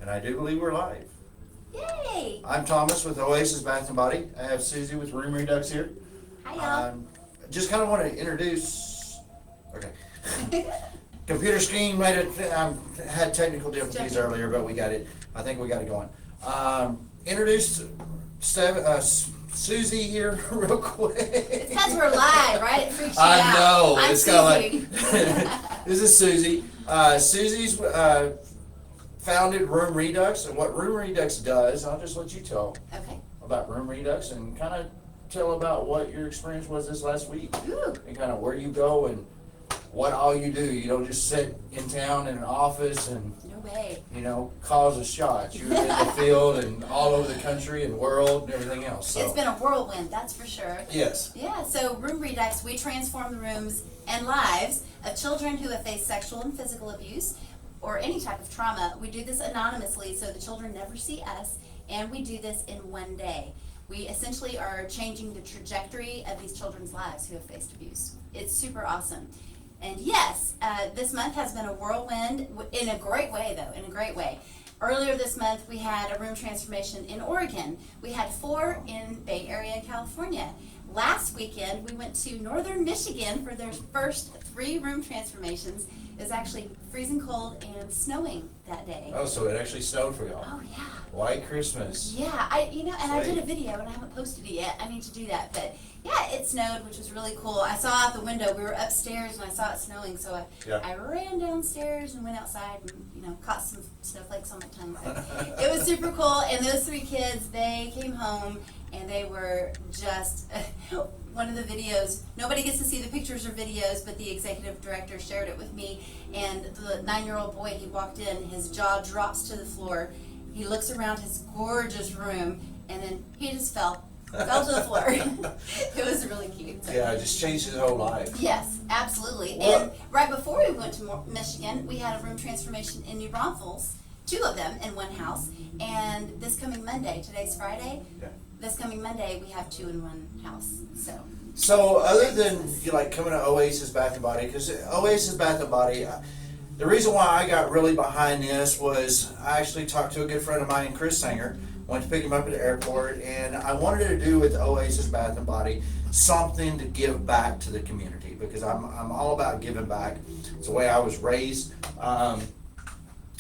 And I do believe we're live. Yay! I'm Thomas with Oasis Bath and Body. I have Susie with Room Redux here. Hi, y'all. Just kind of want to introduce. Okay. Computer screen made it. Had technical difficulties earlier, but we got it. I think we got it going. Introduce Susie here real quick. It's because we're live, right? It freaks you I out. know. I'm It's kind of Susie. like this is Susie. Susie's founded Room Redux, and what Room Redux does, I'll just let you tell Okay. about Room Redux and kind of tell about what your experience was this last week Ooh. and kind of where you go and what all you do. You don't just sit in town in an office and No way. cause a shot. You're in the field and all over the country and world and everything else. So It's been a whirlwind, that's for sure. yes. Yeah, so Room Redux, we transform the rooms and lives of children who have faced sexual and physical abuse or any type of trauma. We do this anonymously so the children never see us, and we do this in one day. We essentially are changing the trajectory of these children's lives who have faced abuse. It's super awesome. And yes, this month has been a whirlwind in a great way, though, in a great way. Earlier this month, we had a room transformation in Oregon. We had 4 in Bay Area, California. Last weekend, we went to northern Michigan for their first 3 room transformations. It was actually freezing cold and snowing that day. Oh, so it actually snowed for y'all. Oh, yeah. White Christmas. Yeah, I did a Sweet. video and I haven't posted it yet. I need to do that, but yeah, it snowed, which was really cool. I saw out the window. We were upstairs and I saw it snowing, so I ran downstairs and went outside and caught some snowflakes on my tongue. But it was super cool. And those 3 kids, they came home and they were just one of the videos. Nobody gets to see the pictures or videos, but the executive director shared it with me. And the 9-year-old boy, he walked in, his jaw drops to the floor. He looks around his gorgeous room, and then he just fell to the floor. It was really cute. Yeah, it just changed his whole life. Yes, absolutely. Well, and right before we went to Michigan, we had a room transformation in New Braunfels, 2 of them in one house. And this coming Monday, today's Friday, Yeah. this coming Monday, we have 2 in one house. So other than coming to Oasis Bath and Body, because Oasis Bath and Body, the reason why I got really behind this was I actually talked to a good friend of mine, Chris Sanger, went to pick him up at the airport, and I wanted to do with Oasis Bath and Body something to give back to the community, because I'm all about giving back. It's the way I was raised.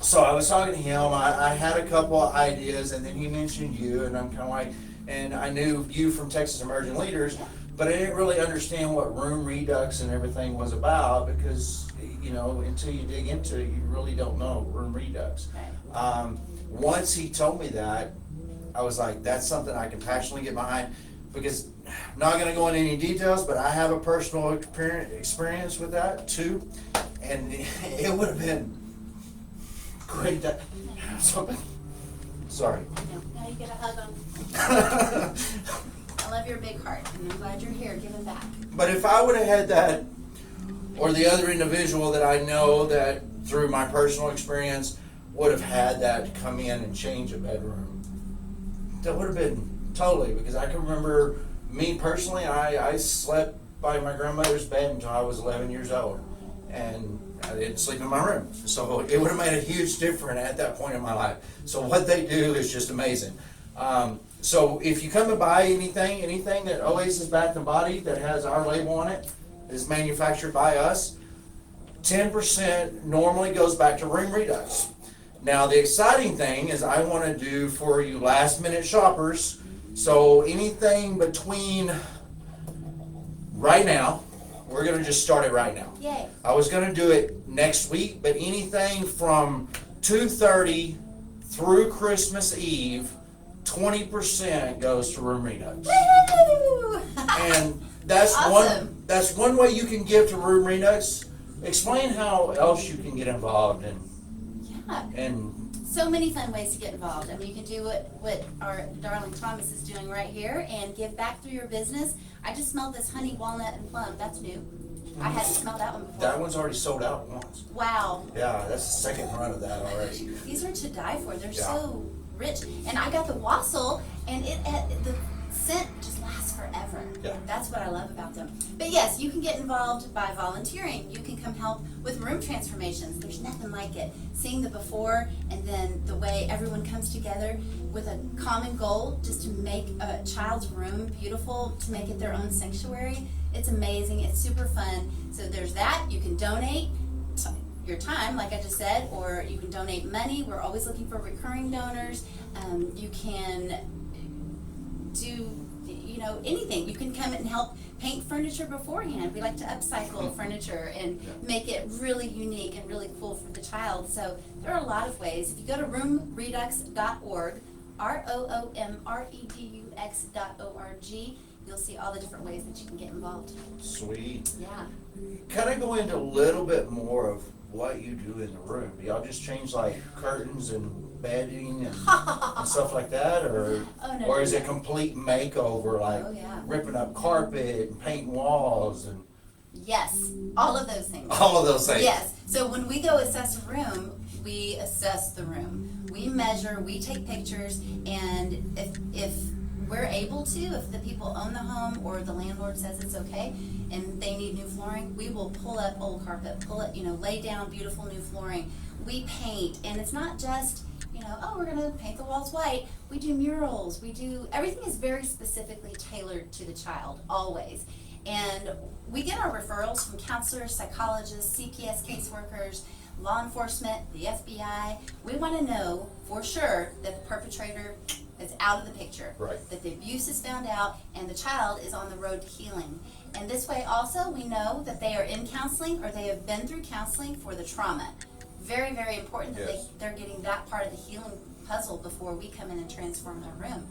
So I was talking to him, I had a couple of ideas, and then he mentioned you, and I'm kind of like, and I knew you from Texas Emerging Leaders, but I didn't really understand what Room Redux and everything was about, because until you dig into it, you really don't know Room Redux. Right. Once he told me that, I was like, that's something I can passionately get behind, because I'm not going to go into any details, but I have a personal experience with that too, and it would have been great that. Sorry. Now you get a hug on. I love your big heart, and I'm glad you're here giving back. But if I would have had that, or the other individual that I know that through my personal experience would have had that come in and change a bedroom, that would have been totally, because I can remember me personally, I slept by my grandmother's bed until I was 11 years old, and I didn't sleep in my room. So it would have made a huge difference at that point in my life. So what they do is just amazing. So if you come to buy anything that Oasis Bath and Body that has our label on it is manufactured by us, 10% normally goes back to Room Redux. Now the exciting thing is I want to do for you last minute shoppers, so anything between right now, we're going to just start it right now. Yay. I was going to do it next week, but anything from 2:30 through Christmas Eve, 20% goes to Room Redux. Woo! And that's Awesome. that's one way you can give to Room Redux. Explain how else you can get involved Yeah. and So many fun ways to get involved. I mean, you can do what our darling Thomas is doing right here and give back through your business. I just smelled this honey, walnut, and plum. That's new. I hadn't smelled that one before. that one's already sold out once. Wow. Yeah, that's the second run of that already. These are to die for. They're Yeah. so rich. And I got the wassail, and it the scent just lasts forever. Yeah. That's what I love about them. But yes, you can get involved by volunteering. You can come help with room transformations. There's nothing like it. Seeing the before and then the way everyone comes together with a common goal just to make a child's room beautiful, to make it their own sanctuary. It's amazing. It's super fun. So there's that. You can donate your time, like I just said, or you can donate money. We're always looking for recurring donors. You can do, anything. You can come and help paint furniture beforehand. We like to upcycle furniture and make it really unique and really cool for the child. So there are a lot of ways. If you go to roomredux.org, ROOMREDUX.org, you'll see all the different ways that you can get involved. Sweet. Yeah. Kind of go into a little bit more of what you do in the room. Do y'all just change like curtains and bedding and stuff like that, or Oh, no, or is no, it no. complete makeover, like Oh, yeah. ripping up carpet and painting walls and Yes, all of those things. all of those things? Yes, so when we go assess a room, we assess the room. We measure, we take pictures, and if we're able to, if the people own the home or the landlord says it's okay and they need new flooring, we will pull up old carpet, lay down beautiful new flooring. We paint, and it's not just, we're gonna paint the walls white. We do murals, everything is very specifically tailored to the child, always. And we get our referrals from counselors, psychologists, CPS caseworkers, law enforcement, the FBI. We want to know for sure that the perpetrator is out of the picture, Right. that the abuse is found out, and the child is on the road to healing. And this way also we know that they are in counseling or they have been through counseling for the trauma. Very, very important that Yes. they're getting that part of the healing puzzle before we come in and transform their room.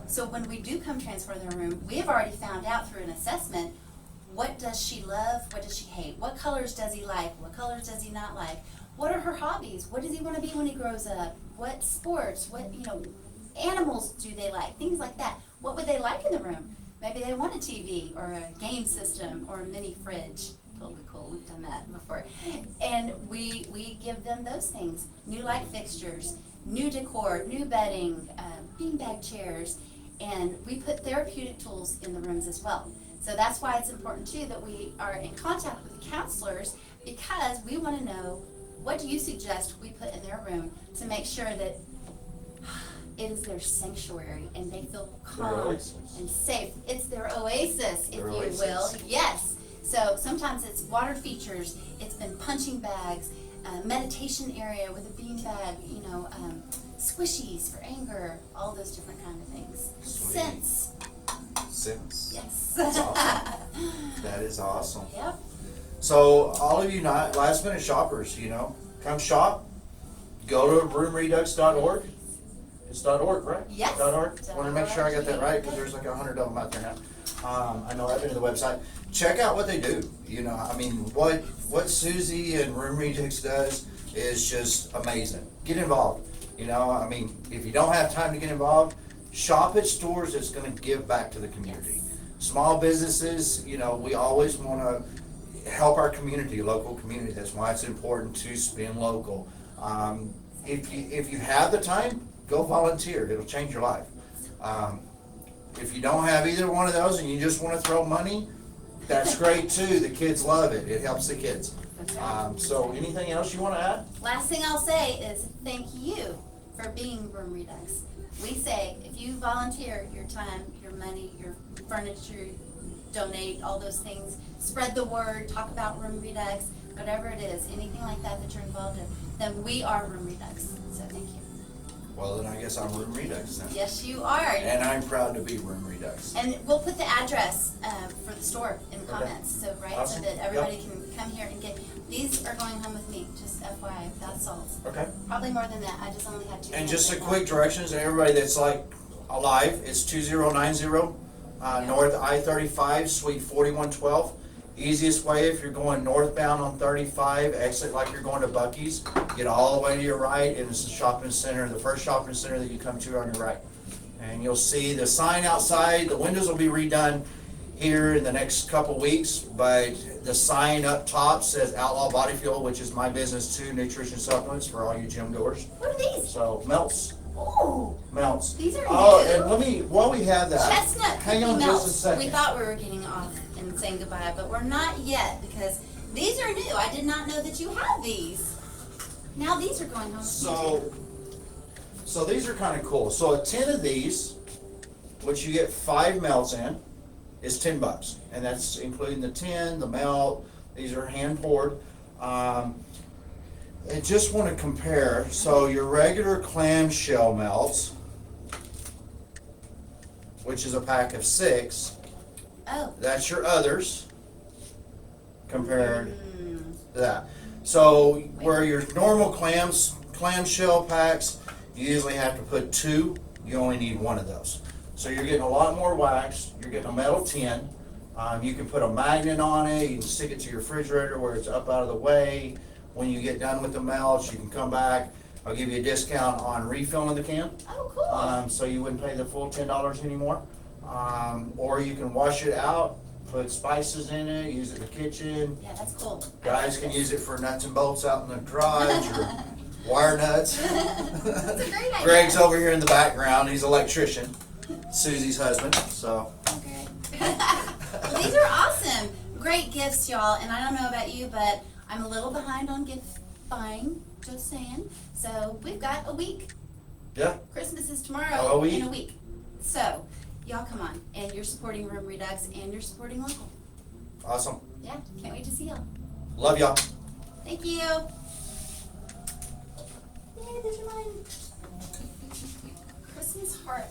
So when we do come transform their room, we have already found out through an assessment, what does she love? What does she hate? What colors does he like? What colors does he not like? What are her hobbies? What does he want to be when he grows up? What sports? What, animals do they like? Things like that. What would they like in the room? Maybe they want a TV or a game system or a mini fridge. Totally cool. We've done that before. And we give them those things. New light fixtures, new decor, new bedding, beanbag chairs, and we put therapeutic tools in the rooms as well. So that's why it's important too that we are in contact with the counselors, because we want to know, what do you suggest we put in their room to make sure that it is their sanctuary and they feel Their calm oasis. and safe. It's their oasis, if Their you oasis. will. Yes. So sometimes it's water features, it's been punching bags, meditation area with a bean bag, squishies for anger, all those different kind of things. Sweet. Scents. Yes. That's awesome. That is awesome. Yep. So all of you not last minute shoppers, come shop. Go to roomredux.org. It's .org, right? Yes. .org. Want to make sure I got that right, because there's like 100 of them out there now. I know I've been to the website. Check out what they do. What Susie and Room Redux does is just amazing. Get involved. If you don't have time to get involved, shop at stores that's going to give back to the community. Small businesses, we always want to help our community, local community. That's why it's important to spend local. If you have the time, go volunteer. It'll change your life. If you don't have either one of those and you just want to throw money, that's great too. The kids love it. It helps the kids. So anything else you want to add? Last thing I'll say is thank you for being Room Redux. We say if you volunteer your time, your money, your furniture, donate, all those things, spread the word, talk about Room Redux, whatever it is, anything like that you're involved in, then we are Room Redux. So thank you. Well, then I guess I'm Room Redux then. Yes, you are. And I'm proud to be Room Redux. And we'll put the address for the store in the Okay. comments, so Awesome. so that everybody can come here and get. These are going home with me, just FYI, without salt. Okay. Probably more than that. I just only had 2. And just a quick directions, and everybody that's like alive, it's 2090 North I-35, Suite 4112. Easiest way, if you're going northbound on 35, exit like you're going to Buc-ee's, get all the way to your right, and it's the shopping center, the first shopping center that you come to on your right. And you'll see the sign outside. The windows will be redone here in the next couple weeks, but the sign up top says Outlaw Body Fuel, which is my business too, nutrition supplements for all you gym goers. What are these? So melts, Ooh, melts. these are Oh, new. and while we have that, Chestnut hang cookie on melts. just a second. We thought we were getting off and saying goodbye, but we're not yet because these are new. I did not know that you had these. Now these are going home. So these are kind of cool. So a tin of these, which you get 5 melts in, is $10, and that's including the tin, the melt. These are hand poured. I just want to compare. So your regular clamshell melts, which is a pack of 6. Oh. That's your others compared to that. So where your normal clamshell packs, you usually have to put 2. You only need 1 of those. So you're getting a lot more wax. You're getting a metal tin. You can put a magnet on it. You can stick it to your refrigerator where it's up out of the way. When you get done with the melts, you can come back. I'll give you a discount on refilling the can. Oh, cool. So you wouldn't pay the full $10 anymore. Or you can wash it out, put spices in it, use it in the kitchen. Yeah, that's cool. Guys can use it for nuts and bolts out in the garage or wire nuts. That's a great idea. Greg's over here in the background. He's an electrician. Susie's husband. So. Okay. Well, these are awesome. Great gifts, y'all. And I don't know about you, but I'm a little behind on gift buying. Just saying. So we've got a week. Yeah. Christmas is tomorrow A week. in a week. So y'all come on. And you're supporting Room Redux and you're supporting local. Awesome. Yeah. Can't wait to see y'all. Love y'all. Thank you. Yay, there's your line. Christmas heart.